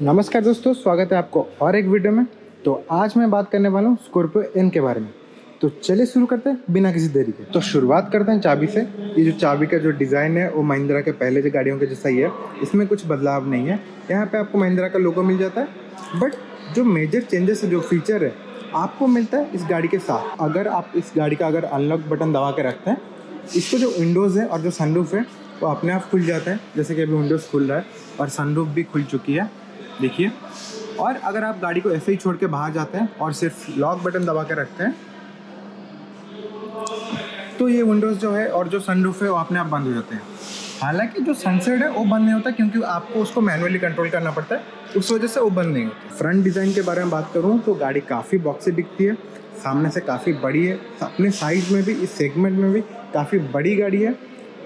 नमस्कार दोस्तों, स्वागत है आपको और एक वीडियो में। तो आज मैं बात करने वाला हूँ स्कॉर्पियो एन के बारे में। तो चलिए शुरू करते हैं बिना किसी देरी के। तो शुरुआत करते हैं चाबी से। ये जो चाबी का जो डिज़ाइन है वो महिंद्रा के पहले जो गाड़ियों के जैसा ही है, इसमें कुछ बदलाव नहीं है। यहाँ पे आपको महिंद्रा का लोगो मिल जाता है, बट जो मेजर चेंजेस है, जो फीचर है, आपको मिलता है इस गाड़ी के साथ। अगर आप इस गाड़ी का अनलॉक बटन दबा के रखते हैं, इसको जो विंडोज़ है और जो सनरूफ है वो अपने आप खुल जाता है। जैसे कि अभी विंडोज़ खुल रहा है और सनरूफ भी खुल चुकी है, देखिए। और अगर आप गाड़ी को ऐसे ही छोड़ के बाहर जाते हैं और सिर्फ लॉक बटन दबा के रखते हैं, तो ये विंडोज़ जो है और जो सनरूफ है वो अपने आप बंद हो जाते हैं। हालांकि जो सनसेट है वो बंद नहीं होता, क्योंकि आपको उसको मैनुअली कंट्रोल करना पड़ता है, उस वजह से वो बंद नहीं होता। फ्रंट डिज़ाइन के बारे में बात करूँ तो गाड़ी काफ़ी बॉक्सी दिखती है, सामने से काफ़ी बड़ी है, अपने साइज़ में भी, इस सेगमेंट में भी काफ़ी बड़ी गाड़ी है।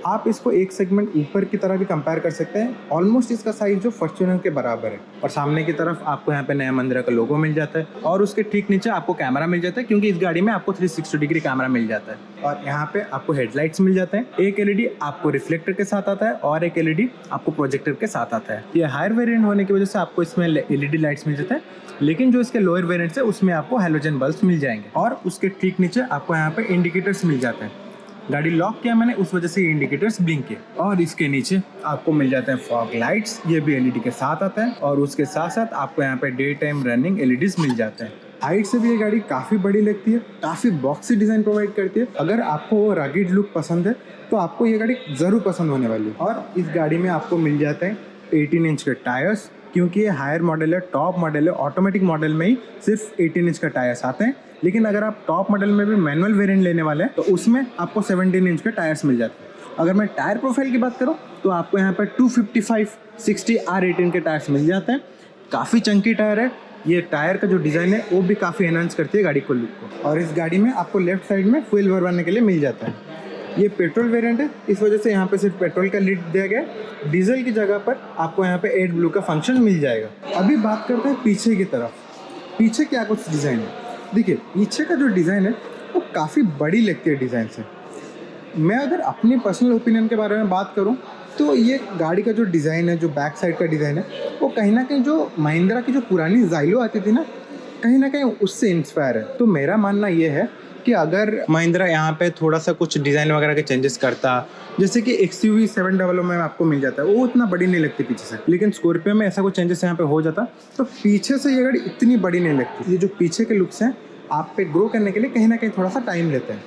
आप इसको एक सेगमेंट ऊपर की तरह भी कंपेयर कर सकते हैं। ऑलमोस्ट इसका साइज़ जो फॉर्च्यूनर के बराबर है। और सामने की तरफ आपको यहाँ पे नया महिंद्रा का लोगो मिल जाता है और उसके ठीक नीचे आपको कैमरा मिल जाता है, क्योंकि इस गाड़ी में आपको 360 डिग्री कैमरा मिल जाता है। और यहाँ पे आपको हेडलाइट्स मिल जाते हैं। एक एलईडी आपको रिफ्लेक्टर के साथ आता है और एक एलईडी आपको प्रोजेक्टर के साथ आता है। ये हायर वेरिएंट होने की वजह से आपको इसमें एलईडी लाइट्स मिल जाते हैं, लेकिन जो इसके लोअर वेरिएंट्स है उसमें आपको हैलोजन बल्ब्स मिल जाएंगे। और उसके ठीक नीचे आपको यहाँ पे इंडिकेटर्स मिल जाते हैं। गाड़ी लॉक किया मैंने, उस वजह से इंडिकेटर्स ब्लिंक किए। और इसके नीचे आपको मिल जाते हैं फॉग लाइट्स, ये भी एलईडी के साथ आता है। और उसके साथ साथ आपको यहाँ पे डे टाइम रनिंग एलईडीज मिल जाते हैं। हाइट से भी ये गाड़ी काफ़ी बड़ी लगती है, काफ़ी बॉक्सी डिज़ाइन प्रोवाइड करती है। अगर आपको वो रगिड लुक पसंद है तो आपको ये गाड़ी ज़रूर पसंद होने वाली है। और इस गाड़ी में आपको मिल जाते हैं 18 इंच के टायर्स, क्योंकि ये हायर मॉडल है, टॉप मॉडल है। ऑटोमेटिक मॉडल में ही सिर्फ 18 इंच का टायर्स आते हैं, लेकिन अगर आप टॉप मॉडल में भी मैनुअल वेरिएंट लेने वाले हैं तो उसमें आपको 17 इंच के टायर्स मिल जाते हैं। अगर मैं टायर प्रोफाइल की बात करूं तो आपको यहाँ पर 255/60 R18 के टायर्स मिल जाते हैं। काफ़ी चंकी टायर है। ये टायर का जो डिज़ाइन है वो भी काफ़ी एनहांस करती है गाड़ी को, लुक को। और इस गाड़ी में आपको लेफ्ट साइड में फ्यूल भरवाने के लिए मिल जाता है। ये पेट्रोल वेरिएंट है, इस वजह से यहाँ पे सिर्फ पेट्रोल का लीड दिया गया है। डीजल की जगह पर आपको यहाँ पे एड ब्लू का फंक्शन मिल जाएगा। अभी बात करते हैं पीछे की तरफ। पीछे क्या कुछ डिज़ाइन है, देखिए। पीछे का जो डिज़ाइन है वो काफ़ी बड़ी लगती है डिज़ाइन से। मैं अगर अपनी पर्सनल ओपिनियन के बारे में बात करूं तो ये गाड़ी का जो डिज़ाइन है, जो बैक साइड का डिज़ाइन है, वो कहीं ना कहीं जो महिंद्रा की जो पुरानी ज़ाइलो आती थी ना कहीं उससे इंस्पायर है। तो मेरा मानना ये है कि अगर महिंद्रा यहाँ पे थोड़ा सा कुछ डिज़ाइन वगैरह के चेंजेस करता, जैसे कि XUV 700 में आपको मिल जाता है, वो उतना बड़ी नहीं लगती पीछे से, लेकिन स्कॉर्पियो में ऐसा कुछ चेंजेस यहाँ पे हो जाता तो पीछे से ये गाड़ी इतनी बड़ी नहीं लगती। ये जो पीछे के लुक्स हैं आप पे ग्रो करने के लिए कहीं ना कहीं थोड़ा सा टाइम लेते हैं।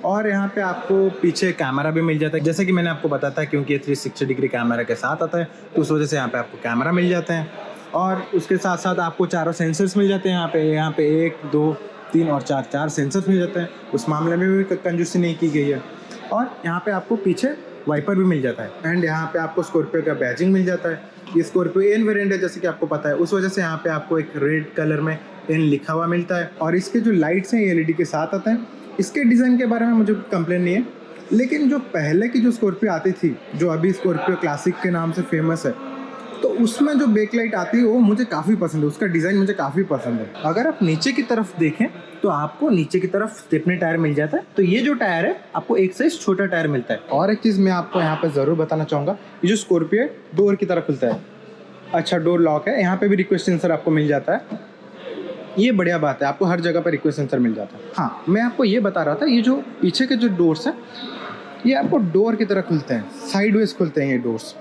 और यहाँ पे आपको पीछे कैमरा भी मिल जाता है, जैसे कि मैंने आपको बताया था, क्योंकि ये 360 डिग्री कैमरा के साथ आता है तो उस वजह से यहाँ पे आपको कैमरा मिल जाते हैं। और उसके साथ साथ आपको चारों सेंसर्स मिल जाते हैं। यहाँ पे 1, 2, 3 और 4 सेंसर्स मिल जाते हैं। उस मामले में भी कंजूसी नहीं की गई है। और यहाँ पे आपको पीछे वाइपर भी मिल जाता है। एंड यहाँ पे आपको स्कॉर्पियो का बैजिंग मिल जाता है। ये स्कॉर्पियो एन वेरिएंट है, जैसे कि आपको पता है, उस वजह से यहाँ पे आपको एक रेड कलर में एन लिखा हुआ मिलता है। और इसके जो लाइट्स हैं ये एलईडी के साथ आते हैं। इसके डिज़ाइन के बारे में मुझे कंप्लेन नहीं है, लेकिन जो पहले की जो स्कॉर्पियो आती थी, जो अभी स्कॉर्पियो क्लासिक के नाम से फेमस है, तो उसमें जो बैकलाइट आती है वो मुझे काफ़ी पसंद है। उसका डिज़ाइन मुझे काफ़ी पसंद है। अगर आप नीचे की तरफ देखें तो आपको नीचे की तरफ स्टेपनी टायर मिल जाता है। तो ये जो टायर है आपको एक साइज छोटा टायर मिलता है। और एक चीज़ मैं आपको यहाँ पे ज़रूर बताना चाहूँगा, ये जो स्कॉर्पियो है डोर की तरफ खुलता है। अच्छा, डोर लॉक है। यहाँ पे भी रिक्वेस्ट सेंसर आपको मिल जाता है। ये बढ़िया बात है, आपको हर जगह पर रिक्वेस्ट सेंसर मिल जाता है। हाँ, मैं आपको ये बता रहा था, ये जो पीछे के जो डोर्स हैं ये आपको डोर की तरह खुलते हैं, साइडवेज खुलते हैं ये डोर्स।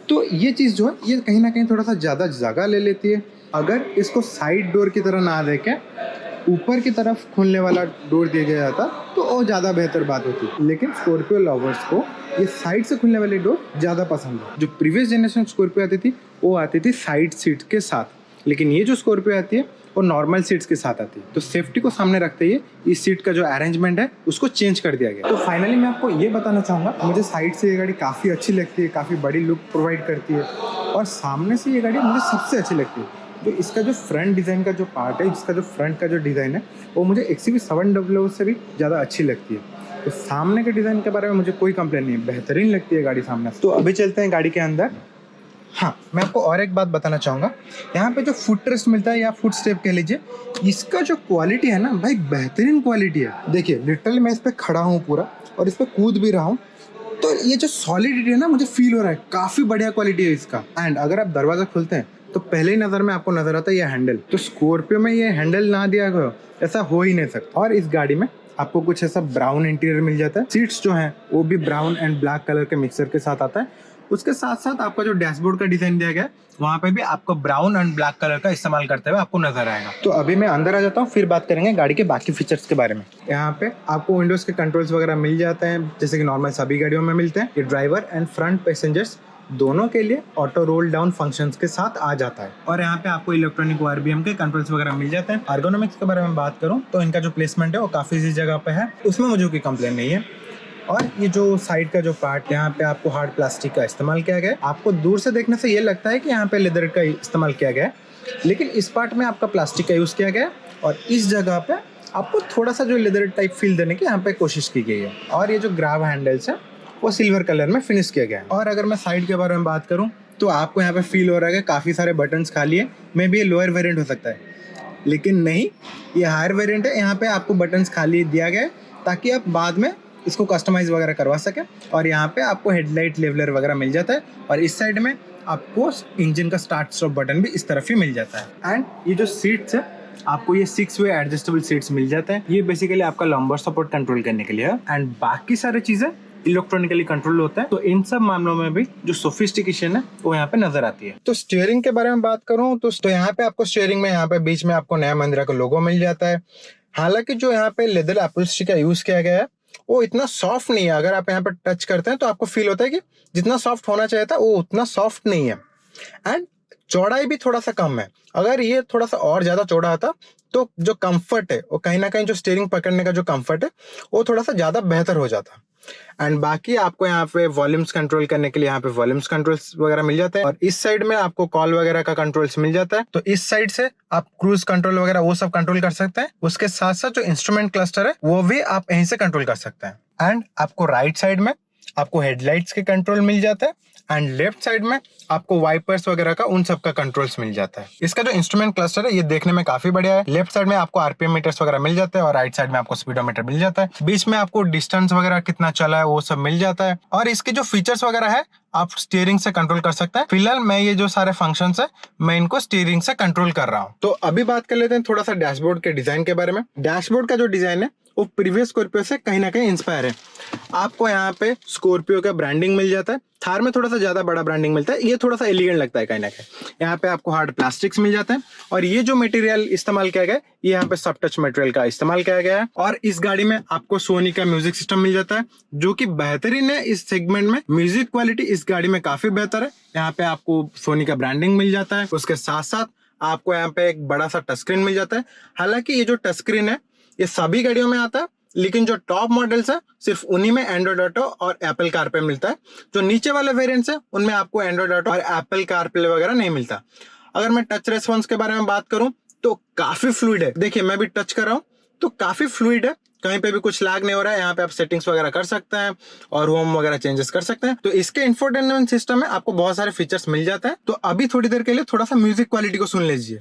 तो ये चीज़ जो है ये कहीं ना कहीं थोड़ा सा ज़्यादा जगह ले लेती है। अगर इसको साइड डोर की तरह ना देके ऊपर की तरफ खुलने वाला डोर दिया गया जाता तो वो ज़्यादा बेहतर बात होती। लेकिन स्कॉर्पियो लवर्स को ये साइड से खुलने वाली डोर ज़्यादा पसंद है। जो प्रीवियस जनरेशन स्कॉर्पियो आती थी वो आती थी साइड सीट के साथ, लेकिन ये जो स्कॉर्पियो आती है वो नॉर्मल सीट्स के साथ आती है। तो सेफ्टी को सामने रखते हुए इस सीट का जो अरेंजमेंट है उसको चेंज कर दिया गया। तो फाइनली मैं आपको ये बताना चाहूँगा, मुझे साइड से ये गाड़ी काफ़ी अच्छी लगती है, काफ़ी बड़ी लुक प्रोवाइड करती है। और सामने से ये गाड़ी मुझे सबसे अच्छी लगती है। तो इसका जो फ्रंट डिज़ाइन का जो पार्ट है, इसका जो फ्रंट का जो डिज़ाइन है वो मुझे XUV 700 से भी ज़्यादा अच्छी लगती है। तो सामने के डिज़ाइन के बारे में मुझे कोई कंप्लेन नहीं है, बेहतरीन लगती है गाड़ी सामने से। तो अभी चलते हैं गाड़ी के अंदर। हाँ, मैं आपको और एक बात बताना चाहूँगा, यहाँ पे जो फुट रेस्ट मिलता है या फुट स्टेप कह लीजिए, इसका जो क्वालिटी है ना भाई, बेहतरीन क्वालिटी है। देखिए लिटरली मैं इस पर खड़ा हूँ पूरा और इस पर कूद भी रहा हूँ, तो ये जो सॉलिडिटी है ना, मुझे फील हो रहा है काफी बढ़िया क्वालिटी है इसका। एंड अगर आप दरवाजा खोलते हैं तो पहले ही नजर में आपको नजर आता है ये हैंडल। तो स्कॉर्पियो में ये हैंडल ना दिया गया ऐसा हो ही नहीं सकता। और इस गाड़ी में आपको कुछ ऐसा ब्राउन इंटीरियर मिल जाता है। सीट्स जो है वो भी ब्राउन एंड ब्लैक कलर के मिक्सर के साथ आता है। उसके साथ साथ आपका जो डैशबोर्ड का डिजाइन दिया गया है वहाँ पे भी आपको ब्राउन एंड ब्लैक कलर का इस्तेमाल करते हुए आपको नजर आएगा। तो अभी मैं अंदर आ जाता हूँ, फिर बात करेंगे गाड़ी के बाकी फीचर्स के बारे में। यहाँ पे आपको विंडोज के कंट्रोल्स वगैरह मिल जाते हैं जैसे कि नॉर्मल सभी गाड़ियों में मिलते हैं। ये ड्राइवर एंड फ्रंट पैसेंजर्स दोनों के लिए ऑटो रोल डाउन फंक्शंस के साथ आ जाता है। और यहाँ पे आपको इलेक्ट्रॉनिक ORBM के कंट्रोल्स वगैरह मिल जाते हैं। एर्गोनॉमिक्स के बारे में बात करूँ तो इनका जो प्लेसमेंट है वो काफी इसी जगह पे है, उसमें मुझे कोई कंप्लेन नहीं है। और ये जो साइड का जो पार्ट यहाँ पे आपको हार्ड प्लास्टिक का इस्तेमाल किया गया है। आपको दूर से देखने से ये लगता है कि यहाँ पे लेदर का इस्तेमाल किया गया है, लेकिन इस पार्ट में आपका प्लास्टिक का यूज किया गया है। और इस जगह पे आपको थोड़ा सा जो लेदर टाइप फील देने की यहाँ पे कोशिश की गई है। और ये जो ग्राब हैंडल्स है वो सिल्वर कलर में फिनिश किया गया है। और अगर मैं साइड के बारे में बात करूँ तो आपको यहाँ पे फील हो रहा है कि काफी सारे बटन्स खाली है। मे बी ये लोअर वेरिएंट हो सकता है, लेकिन नहीं, ये हायर वेरिएंट है। यहाँ पे आपको बटन्स खाली दिया गया है ताकि आप बाद में इसको कस्टमाइज वगैरह करवा सके। और यहाँ पे आपको हेडलाइट लेवलर वगैरह मिल जाता है। और इस साइड में आपको इंजन का स्टार्ट स्टॉप बटन भी इस तरफ ही मिल जाता है। एंड ये जो सीट्स है आपको ये 6 वे एडजस्टेबल सीट्स मिल जाते हैं। ये बेसिकली आपका लंबर सपोर्ट कंट्रोल करने के लिए है। एंड बाकी सारी चीजें इलेक्ट्रॉनिकली कंट्रोल होता है। तो इन सब मामलों में भी जो सोफिस्टिकेशन है वो यहाँ पे नजर आती है। तो स्टीयरिंग के बारे में बात करूँ तो यहाँ पे आपको स्टीयरिंग में यहाँ पे बीच में आपको नया महिंद्रा का लोगो मिल जाता है। हालांकि जो यहाँ पे लेदर अपहोल्स्ट्री का यूज किया गया है वो इतना सॉफ्ट नहीं है। अगर आप यहाँ पे टच करते हैं तो आपको फील होता है कि जितना सॉफ्ट होना चाहिए था वो उतना सॉफ्ट नहीं है। एंड चौड़ाई भी थोड़ा सा कम है। अगर ये थोड़ा सा और ज्यादा चौड़ा होता तो जो कंफर्ट है वो कहीं ना कहीं जो स्टीयरिंग पकड़ने का जो कंफर्ट है वो थोड़ा सा ज्यादा बेहतर हो जाता। एंड बाकी आपको यहाँ पे वॉल्यूम्स कंट्रोल करने के लिए यहाँ पे वॉल्यूम्स कंट्रोल्स वगैरह मिल जाते हैं। और इस साइड में आपको कॉल वगैरह का कंट्रोल्स मिल जाता है। तो इस साइड से आप क्रूज कंट्रोल वगैरह वो सब कंट्रोल कर सकते हैं। उसके साथ साथ जो इंस्ट्रूमेंट क्लस्टर है वो भी आप यहीं से कंट्रोल कर सकते हैं। एंड आपको राइट साइड में आपको हेडलाइट्स के कंट्रोल मिल जाता है। एंड लेफ्ट साइड में आपको वाइपर्स वगैरह का उन सब का कंट्रोल्स मिल जाता है। इसका जो इंस्ट्रूमेंट क्लस्टर है ये देखने में काफी बढ़िया है। लेफ्ट साइड में आपको आरपीएम मीटर्स वगैरह मिल जाते हैं और राइट साइड में आपको स्पीडोमीटर मिल जाता है। बीच में आपको डिस्टेंस वगैरह कितना चला है वो सब मिल जाता है। और इसके जो फीचर्स वगैरह है आप स्टीयरिंग से कंट्रोल कर सकते हैं। फिलहाल मैं ये जो सारे फंक्शंस है मैं इनको स्टीयरिंग से कंट्रोल कर रहा हूँ। तो अभी बात कर लेते हैं थोड़ा सा डैशबोर्ड के डिजाइन के बारे में। डैशबोर्ड का जो डिजाइन है वो प्रीवियस स्कॉर्पियो से कहीं ना कहीं इंस्पायर है। आपको यहाँ पे स्कॉर्पियो का ब्रांडिंग मिल जाता है। थार में थोड़ा सा ज्यादा बड़ा ब्रांडिंग मिलता है, ये थोड़ा सा एलिगेंट लगता है कहीं ना कहीं। यहाँ पे आपको हार्ड प्लास्टिक्स मिल जाते हैं। और ये जो मटेरियल इस्तेमाल किया गया है ये यहाँ पे सब टच मटेरियल का इस्तेमाल किया गया है। और इस गाड़ी में आपको सोनी का म्यूजिक सिस्टम मिल जाता है जो कि बेहतरीन है। इस सेगमेंट में म्यूजिक क्वालिटी इस गाड़ी में काफी बेहतर है। यहाँ पे आपको सोनी का ब्रांडिंग मिल जाता है। उसके साथ साथ आपको यहाँ पे एक बड़ा सा टच स्क्रीन मिल जाता है। हालांकि ये जो टच स्क्रीन है ये सभी गाड़ियों में आता है, लेकिन जो टॉप मॉडल्स है सिर्फ उन्हीं में एंड्रॉइड ऑटो और एप्पल कारप्ले मिलता है। जो नीचे वाले वेरिएंट्स है उनमें आपको एंड्रॉइड ऑटो और एप्पल कारप्ले वगैरह नहीं मिलता। अगर मैं टच रेस्पॉन्स के बारे में बात करूं तो काफी फ्लूइड है। देखिए मैं भी टच कर रहा हूं तो काफी फ्लूइड है, कहीं पे भी कुछ लैग नहीं हो रहा है। यहाँ पे आप सेटिंग्स वगैरह कर सकते हैं और होम वगैरह चेंजेस कर सकते हैं। तो इसके इंफोटेनमेंट सिस्टम में आपको बहुत सारे फीचर्स मिल जाते हैं। तो अभी थोड़ी देर के लिए थोड़ा सा म्यूजिक क्वालिटी को सुन लीजिए।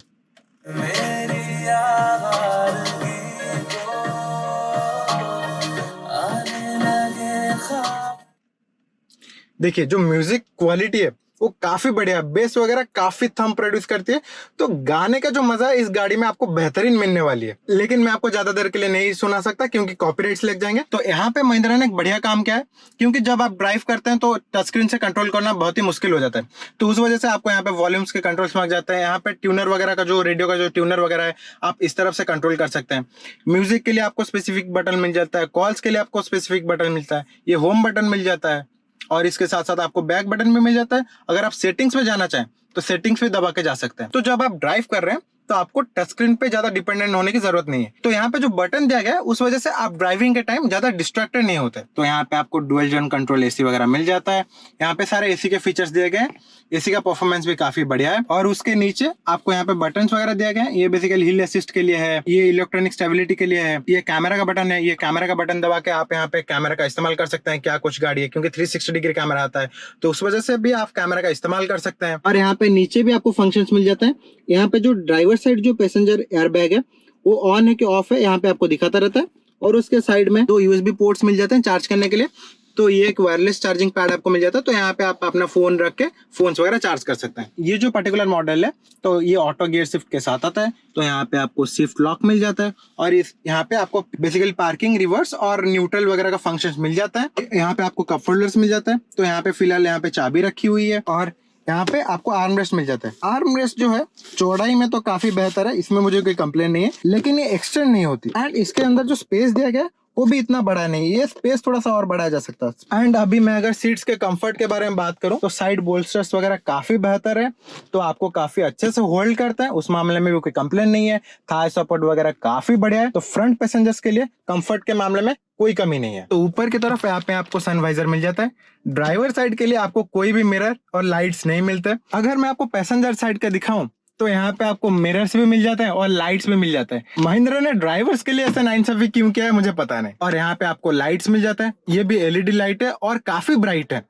देखिए जो म्यूजिक क्वालिटी है वो काफी बढ़िया, बेस वगैरह काफी थम प्रोड्यूस करती है। तो गाने का जो मजा है इस गाड़ी में आपको बेहतरीन मिलने वाली है। लेकिन मैं आपको ज्यादा देर के लिए नहीं सुना सकता क्योंकि कॉपीराइट्स लग जाएंगे। तो यहाँ पे महिंद्रा ने एक बढ़िया काम किया है, क्योंकि जब आप ड्राइव करते हैं तो टच स्क्रीन से कंट्रोल करना बहुत ही मुश्किल हो जाता है। तो उस वजह से आपको यहाँ पे वॉल्यूम्स के कंट्रोल्स मिल जाते हैं। यहाँ पे ट्यूनर वगैरह का जो रेडियो का जो ट्यूनर वगैरह है आप इस तरफ से कंट्रोल कर सकते हैं। म्यूजिक के लिए आपको स्पेसिफिक बटन मिल जाता है, कॉल्स के लिए आपको स्पेसिफिक बटन मिलता है, ये होम बटन मिल जाता है। और इसके साथ साथ आपको बैक बटन भी मिल जाता है। अगर आप सेटिंग्स में जाना चाहें तो सेटिंग्स भी दबा के जा सकते हैं। तो जब आप ड्राइव कर रहे हैं तो आपको टच स्क्रीन पे ज्यादा डिपेंडेंट होने की जरूरत नहीं है। तो यहाँ पे जो बटन दिया गया है उस वजह से आप ड्राइविंग के टाइम ज्यादा डिस्ट्रैक्टेड नहीं होते। तो यहाँ पे आपको डुअल जोन कंट्रोल एसी वगैरह मिल जाता है। यहाँ पे सारे एसी के फीचर्स दिए गए हैं। एसी का परफॉर्मेंस भी काफी बढ़िया है। और उसके नीचे आपको यहाँ पे बटन्स वगैरह दिए गए हैं। ये बेसिकली हिल असिस्ट के लिए है, ये इलेक्ट्रॉनिक स्टेबिलिटी के लिए है, ये कैमरा का बटन है। ये कैमरा का बटन दबा के आप यहाँ पे कैमरा का इस्तेमाल कर सकते हैं। क्या कुछ गाड़ी है क्योंकि 360 डिग्री कैमरा आता है तो उस वजह से भी आप कैमरा का इस्तेमाल कर सकते हैं। और यहाँ पे नीचे भी आपको फंक्शंस मिल जाते हैं। यहाँ पे जो ड्राइवर साइड जो पैसेंजर एयरबैग है वो ऑन है कि ऑफ है यहाँ पे आपको दिखाता रहता है। और उसके साइड में 2 USB पोर्ट्स मिल जाते हैं चार्ज करने के लिए। तो ये एक वायरलेस चार्जिंग पैड आपको मिल जाता है, तो यहाँ पे आप अपना फोन रख के फोन्स वगैरह चार्ज कर सकते हैं। ये जो पर्टिकुलर मॉडल है तो ये ऑटो गियर शिफ्ट के साथ आता है, तो यहाँ पे आपको शिफ्ट लॉक मिल जाता है और इस यहाँ पे आपको बेसिकली पार्किंग, रिवर्स और न्यूट्रल वगैरह का फंक्शन मिल जाता है। यहाँ पे आपको कप होल्डर्स मिल जाता है, तो यहाँ पे फिलहाल यहाँ पे चाबी रखी हुई है और यहाँ पे आपको आर्म रेस्ट मिल जाता है। आर्म रेस्ट जो है चौड़ाई में तो काफी बेहतर है, इसमें मुझे कोई कंप्लेन नहीं है, लेकिन ये एक्सटेंड नहीं होती एंड इसके अंदर जो स्पेस दिया गया है वो भी इतना बड़ा नहीं है, ये स्पेस थोड़ा सा और बढ़ाया जा सकता है। एंड अभी मैं अगर सीट्स के कंफर्ट के बारे में बात करूं तो साइड बोल्स्टर्स वगैरह काफी बेहतर है, तो आपको काफी अच्छे से होल्ड करता है, उस मामले में भी कोई कंप्लेन नहीं है। थाई सपोर्ट वगैरह काफी बढ़िया है, तो फ्रंट पैसेंजर्स के लिए कंफर्ट के मामले में कोई कमी नहीं है। तो ऊपर की तरफ यहाँ पे आपको सनवाइजर मिल जाता है। ड्राइवर साइड के लिए आपको कोई भी मिरर और लाइट्स नहीं मिलते। अगर मैं आपको पैसेंजर साइड का दिखाऊं तो यहाँ पे आपको मिरर्स भी मिल जाते हैं और लाइट्स भी मिल जाते हैं। महिंद्रा ने ड्राइवर्स के लिए ऐसा 900 क्यों किया है मुझे पता नहीं। और यहाँ पे आपको लाइट्स मिल जाते हैं, ये भी एलईडी लाइट है और काफी ब्राइट है,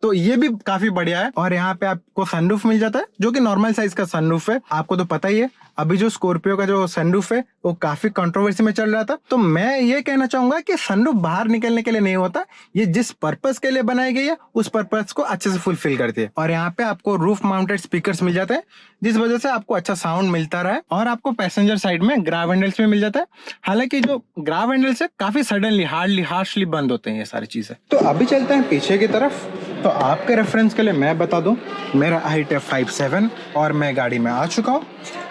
तो ये भी काफी बढ़िया है। और यहाँ पे आपको सनरूफ मिल जाता है जो कि नॉर्मल साइज का सनरूफ है। आपको तो पता ही है अभी जो स्कॉर्पियो का जो सनरूफ है वो काफी कंट्रोवर्सी में चल रहा था, तो मैं ये कहना चाहूंगा कि सनरूफ बाहर निकलने के लिए नहीं होता, ये जिस पर्पस के लिए बनाई गई है उस पर्पस को अच्छे से फुलफिल करती है। और यहाँ पे आपको रूफ माउंटेड स्पीकर्स मिल जाते हैं जिस वजह से आपको अच्छा साउंड मिलता रहे। और आपको पैसेंजर साइड में ग्राब हैंडल्स भी मिल जाता है, हालांकि जो ग्राब हैंडल्स है काफी सडनली हार्शली बंद होते हैं ये सारी चीजें। तो अभी चलते हैं पीछे की तरफ। तो आपके रेफरेंस के लिए मैं बता दूं, मेरा हाइट है 5'7" और मैं गाड़ी में आ चुका हूँ।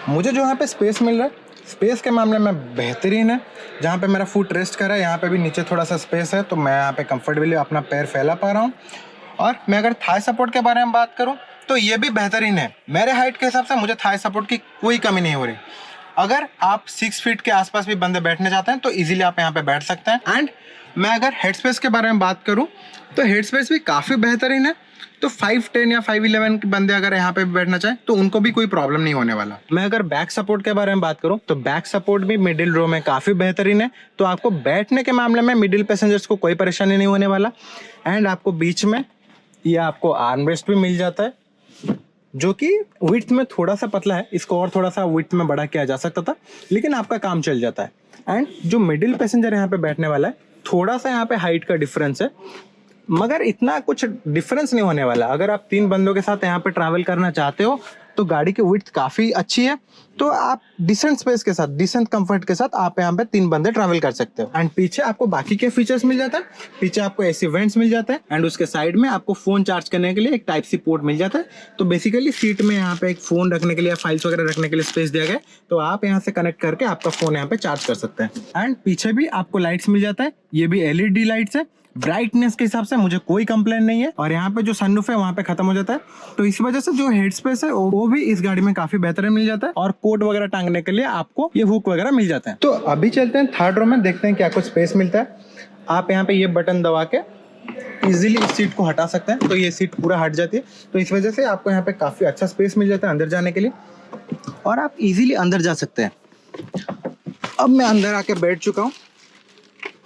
मुझे जो यहाँ पे स्पेस मिल रहा है, स्पेस के मामले में बेहतरीन है। जहाँ पे मेरा फुट रेस्ट कर रहा है यहाँ पे भी नीचे थोड़ा सा स्पेस है, तो मैं यहाँ पे कंफर्टेबली अपना पैर फैला पा रहा हूँ। और मैं अगर थाई सपोर्ट के बारे में बात करूँ तो ये भी बेहतरीन है। मेरे हाइट के हिसाब से मुझे थाई सपोर्ट की कोई कमी नहीं हो रही। अगर आप 6 फीट के आसपास भी बंदे बैठने चाहते हैं तो इजीली आप यहाँ पे बैठ सकते हैं। एंड मैं अगर हेड स्पेस के बारे में बात करूँ तो हेड स्पेस भी काफ़ी बेहतरीन है, तो 5'10" या 5'11" के बंदे अगर यहाँ पे बैठना चाहे तो उनको भी कोई प्रॉब्लम नहीं होने वाला। मैं अगर बैक सपोर्ट के बारे में बात करूँ तो बैक सपोर्ट भी मिडिल रो में काफ़ी बेहतरीन है, तो आपको बैठने के मामले में मिडिल पैसेंजर्स को कोई परेशानी नहीं होने वाला। एंड आपको बीच में ये आपको आर्म रेस्ट भी मिल जाता है जो कि विड्थ में थोड़ा सा पतला है, इसको और थोड़ा सा विड्थ में बड़ा किया जा सकता था, लेकिन आपका काम चल जाता है। एंड जो मिडिल पैसेंजर यहाँ पे बैठने वाला है थोड़ा सा यहाँ पे हाइट का डिफरेंस है, मगर इतना कुछ डिफरेंस नहीं होने वाला। अगर आप 3 बंदों के साथ यहाँ पे ट्रैवल करना चाहते हो तो गाड़ी की विड्थ काफ़ी अच्छी है, तो आप डिसेंट स्पेस के साथ, डिसेंट कंफर्ट के साथ आप यहाँ पे 3 बंदे ट्रैवल कर सकते हो। एंड पीछे आपको बाकी के फीचर्स मिल जाता है। पीछे आपको एसी वेंट्स मिल जाता है एंड उसके साइड में आपको फोन चार्ज करने के लिए एक टाइप सी पोर्ट मिल जाता है। तो बेसिकली सीट में यहाँ पे एक फोन रखने के लिए, फाइल्स वगैरह रखने के लिए स्पेस दिया गया है, तो आप यहाँ से कनेक्ट करके आपका फोन यहाँ पे चार्ज कर सकते हैं। एंड पीछे भी आपको लाइट्स मिल जाता है, ये भी एलईडी लाइट्स है। ब्राइटनेस के हिसाब से मुझे कोई कंप्लेन नहीं है। और यहाँ पे जो सनरूफ है वहाँ पे खत्म हो जाता है, तो इस वजह से जो हेड स्पेस है वो भी इस गाड़ी में काफी बेहतरीन मिल जाता है। और कोट वगैरह टांगने के लिए आपको ये हुक वगैरह मिल जाते हैं। तो अभी चलते हैं थर्ड रो में, देखते हैं क्या कुछ स्पेस मिलता है। आप यहाँ पे ये बटन दबा के इजीली इस सीट को हटा सकते हैं, तो ये सीट पूरा हट जाती है, तो इस वजह से आपको यहाँ पे काफी अच्छा स्पेस मिल जाता है अंदर जाने के लिए और आप इजीली अंदर जा सकते हैं। अब मैं अंदर आके बैठ चुका हूँ,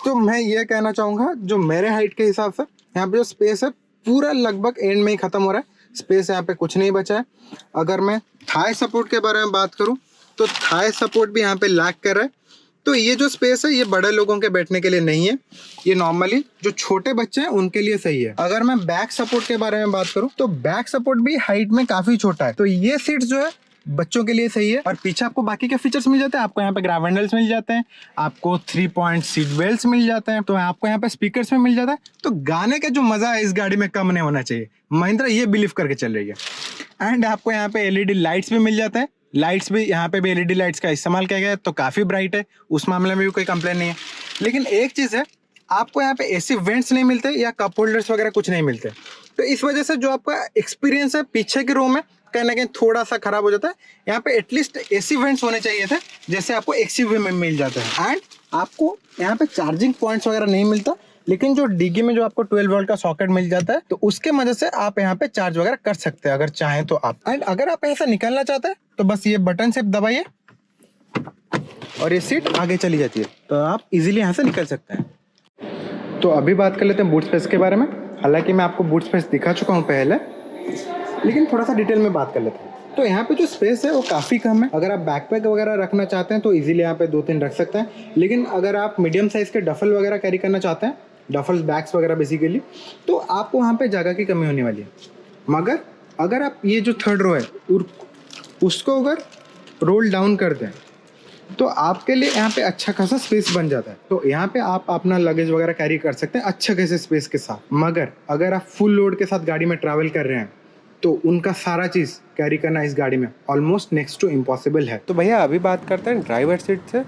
तो मैं ये कहना चाहूँगा जो मेरे हाइट के हिसाब से यहाँ पे जो स्पेस है पूरा लगभग एंड में ही ख़त्म हो रहा है, स्पेस यहाँ पे कुछ नहीं बचा है। अगर मैं थाई सपोर्ट के बारे में बात करूँ तो थाई सपोर्ट भी यहाँ पे लैग कर रहा है, तो ये जो स्पेस है ये बड़े लोगों के बैठने के लिए नहीं है, ये नॉर्मली जो छोटे बच्चे हैं उनके लिए सही है। अगर मैं बैक सपोर्ट के बारे में बात करूँ तो बैक सपोर्ट भी हाइट में काफ़ी छोटा है, तो ये सीट जो है बच्चों के लिए सही है। और पीछे आपको बाकी के फीचर्स मिल जाते हैं। आपको यहाँ पे ग्रैब हैंडल्स मिल जाते हैं, आपको 3 पॉइंट सीट बेल्ट्स मिल जाते हैं, तो आपको यहाँ पे स्पीकर्स में मिल जाता है। तो गाने का जो मजा है इस गाड़ी में कम नहीं होना चाहिए, महिंद्रा ये बिलीव करके चल रही है। एंड आपको यहाँ पे एलईडी लाइट्स भी मिल जाते हैं, लाइट्स भी यहाँ पे भी एलईडी लाइट्स का इस्तेमाल किया गया है, तो काफ़ी ब्राइट है, उस मामले में भी कोई कंप्लेन नहीं है। लेकिन एक चीज़ है, आपको यहाँ पे एसी वेंट्स नहीं मिलते या कप होल्डर्स वगैरह कुछ नहीं मिलते, तो इस वजह से जो आपका एक्सपीरियंस है पीछे के रो में कहीं ना कहीं थोड़ा सा खराब हो जाता है। यहाँ पे एटलीस्ट एसी वेंट्स होने चाहिए थे जैसे आपको एक्सयूवी में मिल जाता है। एंड आपको यहाँ पे चार्जिंग पॉइंट्स वगैरह नहीं मिलता, लेकिन जो डिग्गी में जो आपको 12 वोल्ट का सॉकेट मिल जाता है, तो उसके मदद से आप यहाँ पे चार्ज वगैरह कर सकते हैं अगर चाहें तो आप। एंड अगर आप ऐसा निकलना चाहते हैं तो बस ये बटन सिर्फ दबाइए और ये सीट आगे चली जाती है, तो आप इजीली यहाँ से निकल सकते हैं। तो अभी बात कर लेते हैं बूट स्पेस के बारे में। हालांकि मैं आपको बूट स्पेस दिखा चुका हूँ पहले, लेकिन थोड़ा सा डिटेल में बात कर लेते हैं। तो यहाँ पे जो स्पेस है वो काफ़ी कम है। अगर आप बैकपैक वगैरह रखना चाहते हैं तो इजीली यहाँ पे 2-3 रख सकते हैं, लेकिन अगर आप मीडियम साइज़ के डफल वगैरह कैरी करना चाहते हैं डफल्स बैग्स वगैरह बेसिकली, तो आपको वहाँ पे जगह की कमी होने वाली है। मगर अगर आप ये जो थर्ड रो है उसको अगर रोल डाउन कर दें तो आपके लिए यहाँ पे अच्छा खासा स्पेस बन जाता है। तो यहाँ पे आप अपना लगेज वगैरह कैरी कर सकते हैं अच्छे खासे स्पेस के साथ। मगर अगर आप फुल लोड के साथ गाड़ी में ट्रैवल कर रहे हैं तो उनका सारा चीज़ कैरी करना इस गाड़ी में ऑलमोस्ट नेक्स्ट टू इम्पॉसिबल है। तो भैया अभी बात करते हैं ड्राइवर सीट से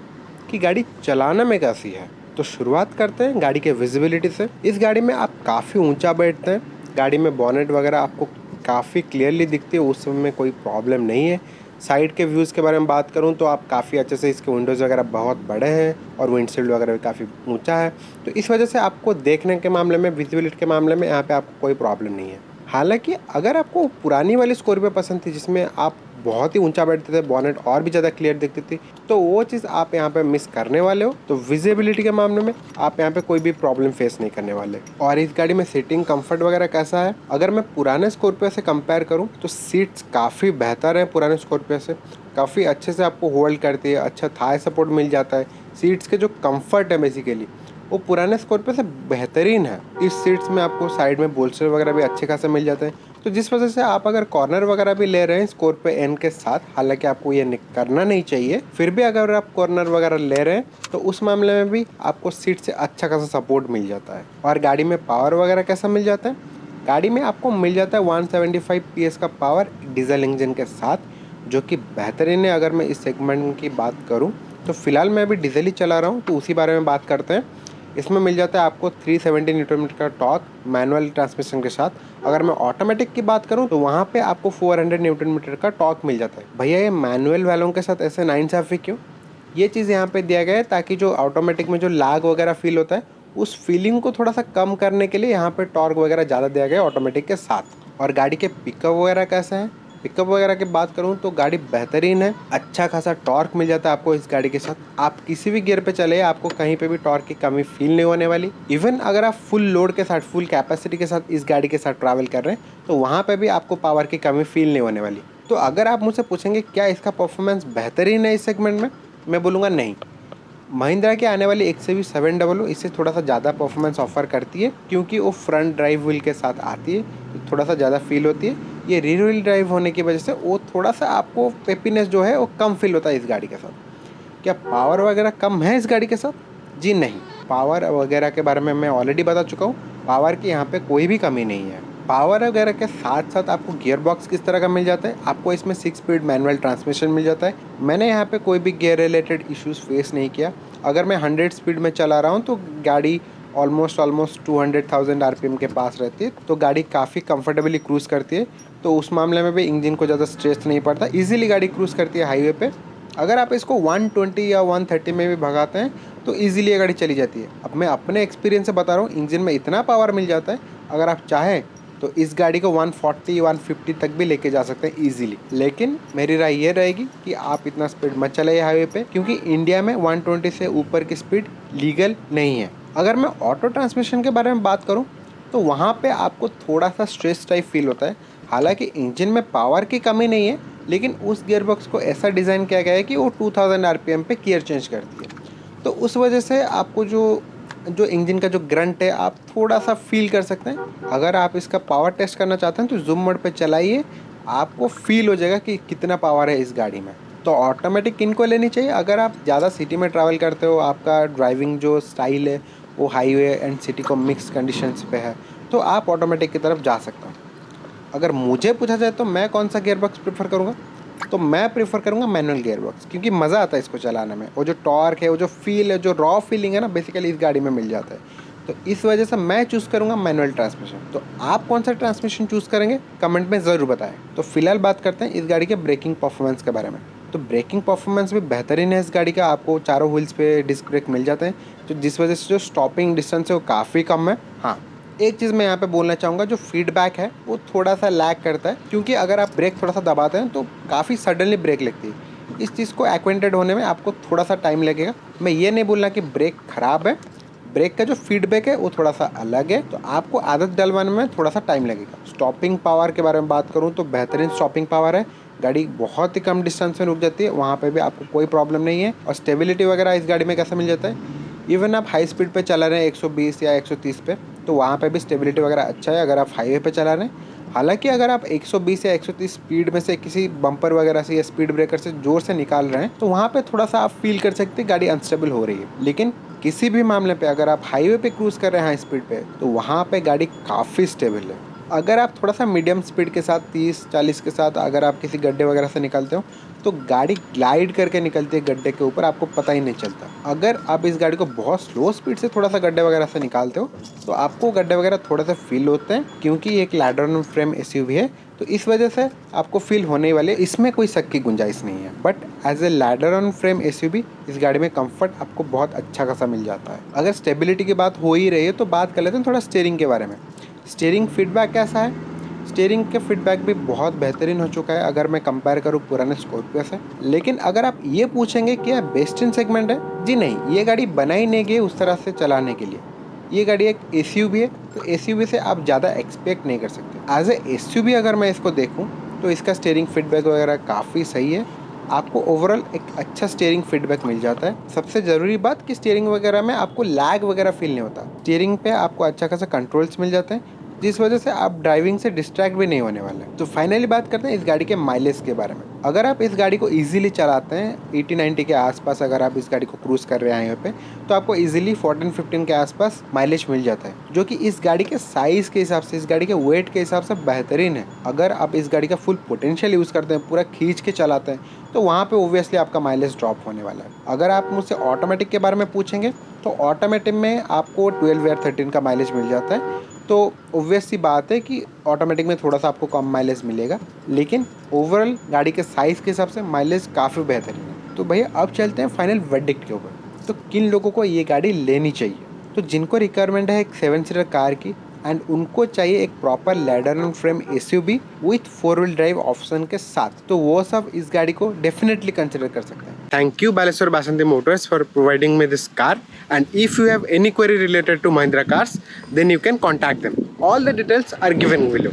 कि गाड़ी चलाने में कैसी है। तो शुरुआत करते हैं गाड़ी के विजिबिलिटी से। इस गाड़ी में आप काफ़ी ऊंचा बैठते हैं, गाड़ी में बॉनेट वगैरह आपको काफ़ी क्लियरली दिखती है, उस समय में कोई प्रॉब्लम नहीं है। साइड के व्यूज़ के बारे में बात करूं तो आप काफ़ी अच्छे से, इसके विंडोज़ वगैरह बहुत बड़े हैं और विंडशील्ड वगैरह भी काफ़ी ऊंचा है, तो इस वजह से आपको देखने के मामले में, विजिबिलिटी के मामले में यहाँ पे आपको कोई प्रॉब्लम नहीं है। हालांकि अगर आपको पुरानी वाली स्कॉर्पियो पसंद थी जिसमें आप बहुत ही ऊंचा बैठते थे, बॉनेट और भी ज़्यादा क्लियर दिखती थी, तो वो चीज़ आप यहाँ पे मिस करने वाले हो। तो विजिबिलिटी के मामले में आप यहाँ पे कोई भी प्रॉब्लम फेस नहीं करने वाले। और इस गाड़ी में सीटिंग कंफर्ट वगैरह कैसा है, अगर मैं पुराने स्कॉर्पियो से कंपेयर करूँ तो सीट्स काफ़ी बेहतर है पुराने स्कॉर्पियो से, काफ़ी अच्छे से आपको होल्ड करती है, अच्छा थाई सपोर्ट मिल जाता है। सीट्स के जो कम्फर्ट है बेसिकली वो पुराने स्कॉर्पियो से बेहतरीन है। इस सीट्स में आपको साइड में बोल्स्टर वगैरह भी अच्छे खासे मिल जाते हैं, तो जिस वजह से आप अगर कॉर्नर वगैरह भी ले रहे हैं स्कॉर्पियो एन के साथ, हालांकि आपको ये करना नहीं चाहिए, फिर भी अगर आप कॉर्नर वगैरह ले रहे हैं तो उस मामले में भी आपको सीट से अच्छा खासा सपोर्ट मिल जाता है। और गाड़ी में पावर वगैरह कैसा मिल जाता है, गाड़ी में आपको मिल जाता है 175 PS का पावर डीजल इंजन के साथ, जो कि बेहतरीन है। अगर मैं इस सेगमेंट की बात करूँ तो फिलहाल मैं अभी डीजल ही चला रहा हूँ, तो उसी बारे में बात करते हैं। इसमें मिल जाता है आपको 370 न्यूटन मीटर का टॉर्क मैनुअल ट्रांसमिशन के साथ। अगर मैं ऑटोमेटिक की बात करूं तो वहां पे आपको 400 न्यूटन मीटर का टॉर्क मिल जाता है। भैया ये मैनुअल वालों के साथ ऐसे नाइंसाफ़ी क्यों? ये चीज़ यहाँ पे दिया गया है ताकि जो ऑटोमेटिक में जो लैग वगैरह फील होता है उस फीलिंग को थोड़ा सा कम करने के लिए यहाँ पे टॉर्क वगैरह ज़्यादा दिया गया है ऑटोमेटिक के साथ। और गाड़ी के पिकअप वगैरह कैसा है, पिकअप वगैरह की बात करूं तो गाड़ी बेहतरीन है, अच्छा खासा टॉर्क मिल जाता है आपको इस गाड़ी के साथ। आप किसी भी गियर पे चले आपको कहीं पे भी टॉर्क की कमी फील नहीं होने वाली। इवन अगर आप फुल लोड के साथ, फुल कैपेसिटी के साथ इस गाड़ी के साथ ट्रैवल कर रहे हैं तो वहाँ पे भी आपको पावर की कमी फील नहीं होने वाली। तो अगर आप मुझसे पूछेंगे क्या इसका परफॉर्मेंस बेहतरीन है इस सेगमेंट में, मैं बोलूँगा नहीं। महिंद्रा की आने वाली XUV700 इससे थोड़ा सा ज़्यादा परफॉर्मेंस ऑफर करती है, क्योंकि वो फ्रंट ड्राइव व्हील के साथ आती है तो थोड़ा सा ज़्यादा फील होती है। ये रियर व्हील ड्राइव होने की वजह से वो थोड़ा सा आपको पेपीनेस जो है वो कम फील होता है इस गाड़ी के साथ। क्या पावर वगैरह कम है इस गाड़ी के साथ? जी नहीं, पावर वगैरह के बारे में मैं ऑलरेडी बता चुका हूँ, पावर की यहाँ पे कोई भी कमी नहीं है। पावर वगैरह के साथ साथ आपको गियर बॉक्स किस तरह का मिल जाता है, आपको इसमें 6 स्पीड मैनुअल ट्रांसमिशन मिल जाता है। मैंने यहाँ पे कोई भी गियर रिलेटेड इश्यूज़ फेस नहीं किया। अगर मैं 100 स्पीड में चला रहा हूँ तो गाड़ी ऑलमोस्ट 200,000 RPM के पास रहती है, तो गाड़ी काफ़ी कंफर्टेबली क्रूज़ करती है। तो उस मामले में भी इंजन को ज़्यादा स्ट्रेस नहीं पड़ता, ईजिली गाड़ी क्रूज़ करती है हाईवे पे। अगर आप इसको 120 या 130 में भी भगाते हैं तो ईजिली ये गाड़ी चली जाती है। अब मैं अपने एक्सपीरियंस से बता रहा हूँ, इंजन में इतना पावर मिल जाता है, अगर आप चाहें तो इस गाड़ी को 140 150 तक भी लेके जा सकते हैं ईजिली। लेकिन मेरी राय ये रहेगी कि आप इतना स्पीड मत चलाइए हाईवे पे, क्योंकि इंडिया में 120 से ऊपर की स्पीड लीगल नहीं है। अगर मैं ऑटो ट्रांसमिशन के बारे में बात करूं तो वहाँ पे आपको थोड़ा सा स्ट्रेस टाइप फील होता है। हालांकि इंजन में पावर की कमी नहीं है, लेकिन उस गियरबॉक्स को ऐसा डिज़ाइन किया गया है कि वो 2000 RPM पे गियर चेंज करती है, तो उस वजह से आपको जो इंजन का जो ग्रंट है आप थोड़ा सा फील कर सकते हैं। अगर आप इसका पावर टेस्ट करना चाहते हैं तो जूम मोड पे चलाइए, आपको फील हो जाएगा कि कितना पावर है इस गाड़ी में। तो ऑटोमेटिक किनको लेनी चाहिए, अगर आप ज़्यादा सिटी में ट्रैवल करते हो, आपका ड्राइविंग जो स्टाइल है वो हाईवे एंड सिटी को मिक्स कंडीशंस पे है, तो आप ऑटोमेटिक की तरफ जा सकते हो। अगर मुझे पूछा जाए तो मैं कौन सा गियरबॉक्स प्रेफर करूँगा, तो मैं प्रेफर करूँगा मैनुअल गियरबॉक्स, क्योंकि मज़ा आता है इसको चलाने में। वो जो टॉर्क है, वो जो फील है, जो रॉ फीलिंग है ना, बेसिकली इस गाड़ी में मिल जाता है। तो इस वजह से मैं चूज़ करूँगा मैनुअल ट्रांसमिशन। तो आप कौन सा ट्रांसमिशन चूज़ करेंगे कमेंट में ज़रूर बताएं। तो फिलहाल बात करते हैं इस गाड़ी के ब्रेकिंग परफॉर्मेंस के बारे में। तो ब्रेकिंग परफॉर्मेंस भी बेहतरीन है इस गाड़ी का, आपको चारों व्हील्स पे डिस्क ब्रेक मिल जाते हैं, तो जिस वजह से जो स्टॉपिंग डिस्टेंस है वो काफ़ी कम है। हाँ, एक चीज़ मैं यहाँ पे बोलना चाहूँगा, जो फीडबैक है वो थोड़ा सा लैग करता है, क्योंकि अगर आप ब्रेक थोड़ा सा दबाते हैं तो काफ़ी सडनली ब्रेक लगती है। इस चीज़ को एक्वेंटेड होने में आपको थोड़ा सा टाइम लगेगा। मैं ये नहीं बोलना कि ब्रेक ख़राब है, ब्रेक का जो फीडबैक है वो थोड़ा सा अलग है, तो आपको आदत डलवाने में थोड़ा सा टाइम लगेगा। स्टॉपिंग पावर के बारे में बात करूँ तो बेहतरीन स्टॉपिंग पावर है, गाड़ी बहुत ही कम डिस्टेंस में रुक जाती है, वहाँ पे भी आपको कोई प्रॉब्लम नहीं है। और स्टेबिलिटी वगैरह इस गाड़ी में कैसा मिल जाता है, इवन आप हाई स्पीड पे चला रहे हैं 120 या 130 पे, तो वहाँ पे भी स्टेबिलिटी वगैरह अच्छा है अगर आप हाईवे पे चला रहे हैं। हालांकि अगर आप 120 या 130 स्पीड में से किसी बम्पर वगैरह से या स्पीड ब्रेकर से जोर से निकाल रहे हैं, तो वहाँ पे थोड़ा सा आप फील कर सकते हैं गाड़ी अनस्टेबल हो रही है। लेकिन किसी भी मामले पे अगर आप हाईवे पे क्रूज़ कर रहे हैं हाई स्पीड पे, तो वहाँ पे गाड़ी काफ़ी स्टेबल है। अगर आप थोड़ा सा मीडियम स्पीड के साथ 30-40 के साथ अगर आप किसी गड्ढे वगैरह से निकलते हो, तो गाड़ी ग्लाइड करके निकलती है गड्ढे के ऊपर, आपको पता ही नहीं चलता। अगर आप इस गाड़ी को बहुत स्लो स्पीड से थोड़ा सा गड्ढे वगैरह से निकालते हो, तो आपको गड्ढे वगैरह थोड़ा सा फील होते हैं, क्योंकि ये एक लैडर ऑन फ्रेम एसयूवी है, तो इस वजह से आपको फील होने वाले, इसमें कोई शक की गुंजाइश नहीं है। But as a ladder on frame SUV इस गाड़ी में कंफर्ट आपको बहुत अच्छा खासा मिल जाता है। अगर स्टेबिलिटी की बात हो ही रही है, तो बात कर लेते हैं थोड़ा स्टीयरिंग के बारे में। स्टीयरिंग फीडबैक कैसा है? स्टीयरिंग के फीडबैक भी बहुत बेहतरीन हो चुका है अगर मैं कंपेयर करूँ पुराने स्कॉर्पियो से। लेकिन अगर आप ये पूछेंगे कि यह बेस्ट इन सेगमेंट है, जी नहीं, ये गाड़ी बनाई नहीं गई उस तरह से चलाने के लिए। ये गाड़ी एक एसयूवी है, तो एसयूवी से आप ज़्यादा एक्सपेक्ट नहीं कर सकते। एज ए एसयूवी अगर मैं इसको देखूँ, तो इसका स्टीयरिंग फीडबैक वगैरह काफ़ी सही है। आपको ओवरऑल एक अच्छा स्टीयरिंग फीडबैक मिल जाता है। सबसे ज़रूरी बात कि स्टीयरिंग वगैरह में आपको लैग वगैरह फील नहीं होता। स्टीयरिंग पे आपको अच्छा खासा कंट्रोल्स मिल जाते हैं, जिस वजह से आप ड्राइविंग से डिस्ट्रैक्ट भी नहीं होने वाले। तो फाइनली बात करते हैं इस गाड़ी के माइलेज के बारे में। अगर आप इस गाड़ी को इजीली चलाते हैं 80-90 के आसपास, अगर आप इस गाड़ी को क्रूज़ कर रहे हैं यहाँ पे, तो आपको इजीली 14-15 के आसपास माइलेज मिल जाता है, जो कि इस गाड़ी के साइज़ के हिसाब से, इस गाड़ी के वेट के हिसाब से बेहतरीन है। अगर आप इस गाड़ी का फुल पोटेंशियल यूज़ करते हैं, पूरा खींच के चलाते हैं, तो वहाँ पे ओब्वियसली आपका माइलेज ड्रॉप होने वाला है। अगर आप मुझसे ऑटोमेटिक के बारे में पूछेंगे, तो ऑटोमेटिक में आपको 12 या 13 का माइलेज मिल जाता है। तो ऑब्वियस सी बात है कि ऑटोमेटिक में थोड़ा सा आपको कम माइलेज मिलेगा, लेकिन ओवरऑल गाड़ी के साइज़ के हिसाब से माइलेज काफ़ी बेहतरीन है। तो भैया अब चलते हैं फाइनल वर्डिक्ट के ऊपर। तो किन लोगों को ये गाड़ी लेनी चाहिए? तो जिनको रिक्वायरमेंट है एक 7 सीटर कार की, एंड उनको चाहिए एक proper ladder on frame SUV with 4 wheel drive option के साथ, तो वो सब इस गाड़ी को डेफिनेटली कंसिडर कर सकते हैं। Thank you Baleshwar Basanti motors for providing me this car, and if you have any query related to Mahindra cars, then you can contact them. All the details are given below.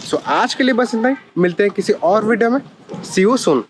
So आज के लिए बस इतना ही, मिलते हैं किसी और वीडियो में। सी यू सून।